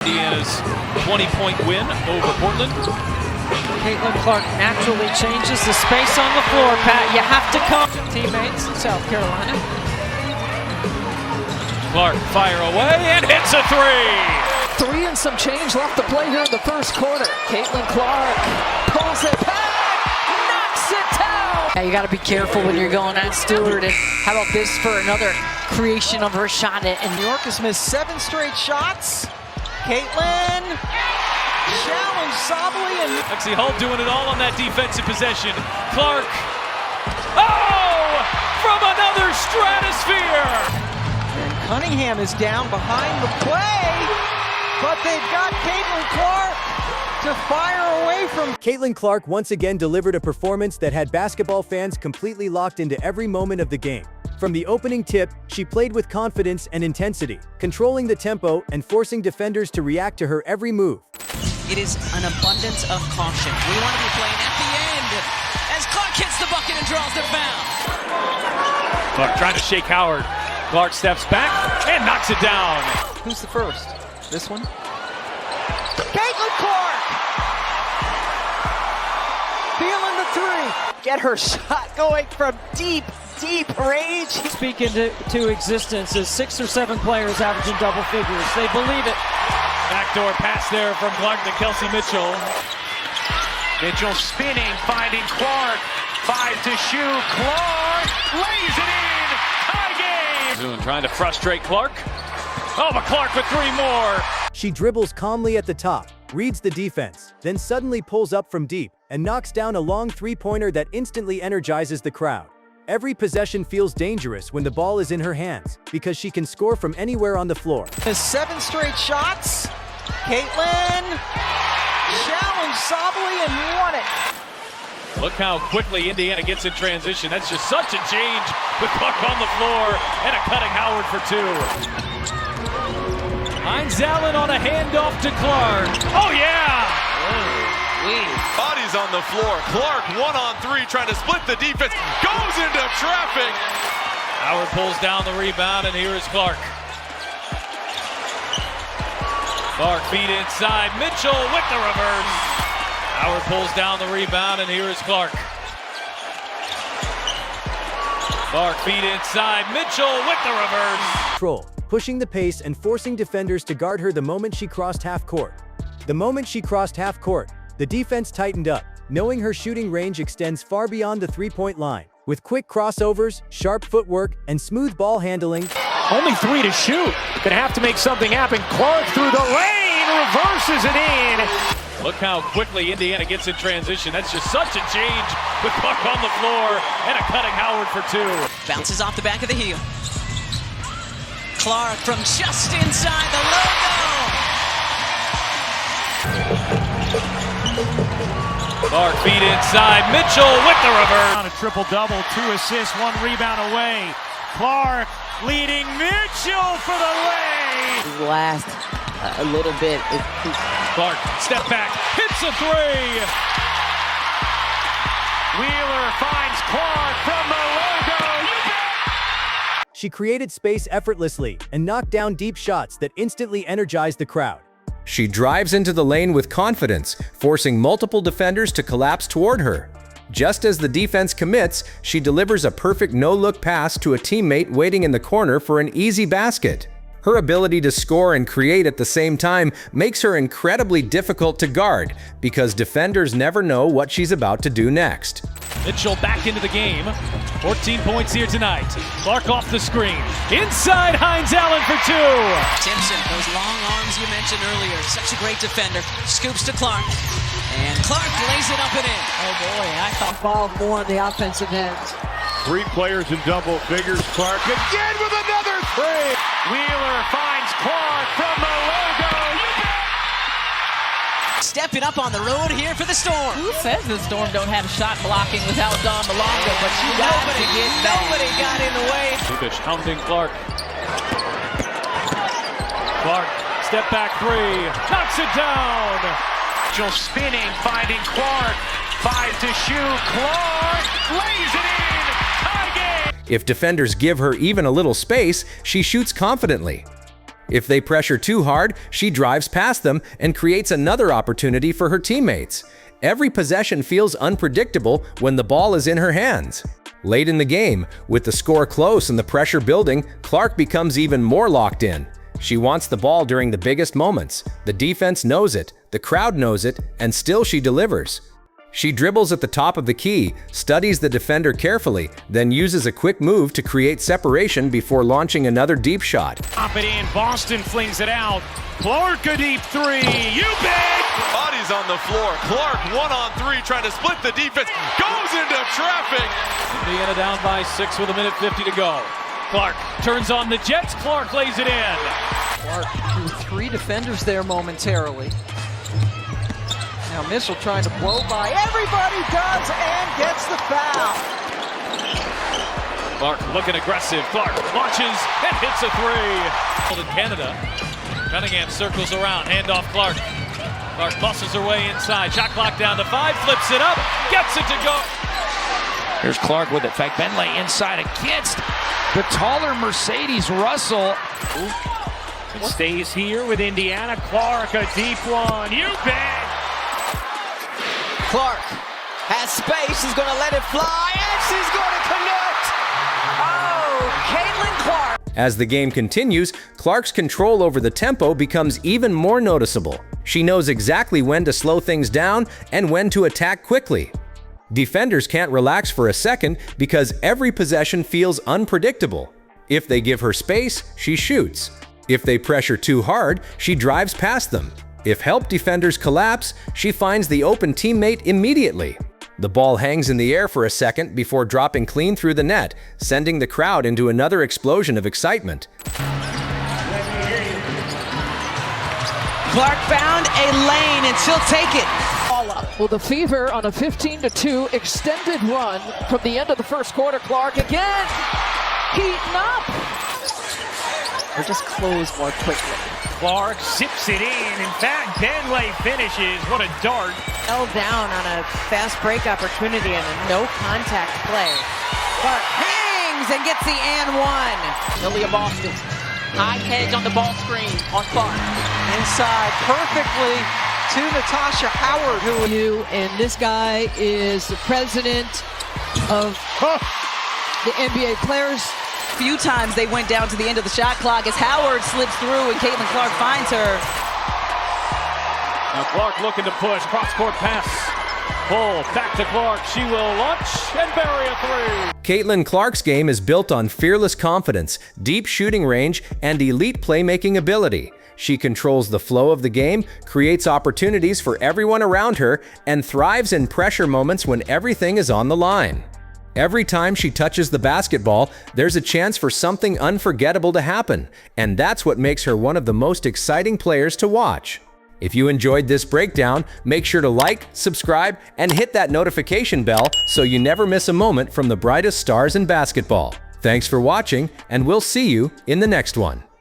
Indiana's 20-point win over Portland. Caitlin Clark naturally changes the space on the floor. Pat, you have to come. Teammates in South Carolina. Clark fire away and hits a three. 3 and some change left to play here in the first quarter. Caitlin Clark pulls it back, knocks it down. Yeah, you got to be careful when you're going at Stewart. And how about this for another creation of her shot? And New York has missed 7 straight shots. Caitlin challenge Sabally and Lexi Hull doing it all on that defensive possession. Clark, oh, from another stratosphere. And Cunningham is down behind the play, but they've got Caitlin Clark to fire away from. Caitlin Clark once again delivered a performance that had basketball fans completely locked into every moment of the game. From the opening tip, she played with confidence and intensity, controlling the tempo and forcing defenders to react to her every move. It is an abundance of caution. We want to be playing at the end as Clark hits the bucket and draws the foul. Clark trying to shake Howard. Clark steps back and knocks it down. Who's the first? This one? Caitlin Clark! Feeling the three. Get her shot going from deep range. Speak into existence as 6 or 7 players averaging double figures. They believe it. Backdoor pass there from Clark to Kelsey Mitchell. Mitchell spinning, finding Clark. 5 to shoot. Clark lays it in. Tie game. Zoon trying to frustrate Clark. Oh, but Clark with 3 more. She dribbles calmly at the top, reads the defense, then suddenly pulls up from deep and knocks down a long three-pointer that instantly energizes the crowd. Every possession feels dangerous when the ball is in her hands because she can score from anywhere on the floor. 7 straight shots. Caitlin challenged Sabally and won it. Look how quickly Indiana gets in transition. That's just such a change with Clark on the floor and a cutting Howard for 2. Hines Allen on a handoff to Clark. Oh, yeah! Bodies on the floor. Clark 1-on-3 trying to split the defense. Goes into traffic. Howard pulls down the rebound, and here is Clark. Clark feed inside. Mitchell with the reverse. Howard pulls down the rebound, and here is Clark. Clark feed inside. Mitchell with the reverse. Control, pushing the pace and forcing defenders to guard her the moment she crossed half court. The moment she crossed half court, the defense tightened up, knowing her shooting range extends far beyond the three-point line. With quick crossovers, sharp footwork, and smooth ball handling. Only 3 to shoot. Gonna have to make something happen. Clark through the lane, reverses it in. Look how quickly Indiana gets in transition. That's just such a change with Clark on the floor and a cutting Howard for 2. Bounces off the back of the heel. Clark from just inside the logo. Clark feed inside. Mitchell with the reverse. On a triple-double, 2 assists, 1 rebound away. Clark leading Mitchell for the lay. last a little bit. Clark, step back, hits a 3. Wheeler finds Clark from the logo. She created space effortlessly and knocked down deep shots that instantly energized the crowd. She drives into the lane with confidence, forcing multiple defenders to collapse toward her. Just as the defense commits, she delivers a perfect no-look pass to a teammate waiting in the corner for an easy basket. Her ability to score and create at the same time makes her incredibly difficult to guard because defenders never know what she's about to do next. Mitchell back into the game. 14 points here tonight. Clark off the screen. Inside, Hines Allen for 2. Timpson, those long arms you mentioned earlier. Such a great defender. Scoops to Clark. And Clark lays it up and in. Oh boy, I thought involved more on the offensive end. 3 players in double figures. Clark again with another 3. Wheeler finds Clark from the logo. Stepping up on the road here for the Storm. Who says the Storm don't have shot blocking without Don Malonga, but you got to get back. Nobody got in the way. Kukoc hounding Clark. Clark, step back 3, knocks it down. Mitchell spinning, finding Clark. 5 to shoot. Clark lays it in. Tie game. If defenders give her even a little space, she shoots confidently. If they pressure too hard, she drives past them and creates another opportunity for her teammates. Every possession feels unpredictable when the ball is in her hands. Late in the game, with the score close and the pressure building, Clark becomes even more locked in. She wants the ball during the biggest moments. The defense knows it, the crowd knows it, and still she delivers. She dribbles at the top of the key, studies the defender carefully, then uses a quick move to create separation before launching another deep shot. Pop it in, Boston flings it out. Clark a deep three, you bet! Bodies on the floor. Clark 1-on-3 trying to split the defense. Goes into traffic. Indiana down by 6 with 1:50 to go. Clark turns on the Jets. Clark lays it in. Clark threw 3 defenders there momentarily. Now Mitchell trying to blow by. Everybody does and gets the foul. Clark looking aggressive. Clark launches and hits a three. In Canada, Cunningham circles around. Handoff Clark. Clark muscles her way inside. Shot clock down to 5. Flips it up. Gets it to go. Here's Clark with it. Fagbenle inside against the taller Mercedes Russell. It stays here with Indiana. Clark a deep one. You bet! Clark has space, she's going to let it fly, and she's going to connect! Oh, Caitlin Clark! As the game continues, Clark's control over the tempo becomes even more noticeable. She knows exactly when to slow things down and when to attack quickly. Defenders can't relax for a second because every possession feels unpredictable. If they give her space, she shoots. If they pressure too hard, she drives past them. If help defenders collapse, she finds the open teammate immediately. The ball hangs in the air for a second before dropping clean through the net, sending the crowd into another explosion of excitement. Clark found a lane and she'll take it. Well, the Fever on a 15-2 extended run from the end of the first quarter. Clark again, heating up. Or just close more quickly. Clark sips it in. In fact, Benley finishes. What a dart. Fell down on a fast break opportunity and a no contact play. Clark hangs and gets the and one. Lily of Boston, high hedge on the ball screen on Clark. Inside perfectly to Natasha Howard, And this guy is the president of the NBA players. Few times they went down to the end of the shot clock as Howard slips through and Caitlin Clark finds her. Now Clark looking to push. Cross-court pass. Pull back to Clark. She will launch and bury a three. Caitlin Clark's game is built on fearless confidence, deep shooting range, and elite playmaking ability. She controls the flow of the game, creates opportunities for everyone around her, and thrives in pressure moments when everything is on the line. Every time she touches the basketball, there's a chance for something unforgettable to happen, and that's what makes her one of the most exciting players to watch. If you enjoyed this breakdown, make sure to like, subscribe, and hit that notification bell so you never miss a moment from the brightest stars in basketball. Thanks for watching, and we'll see you in the next one.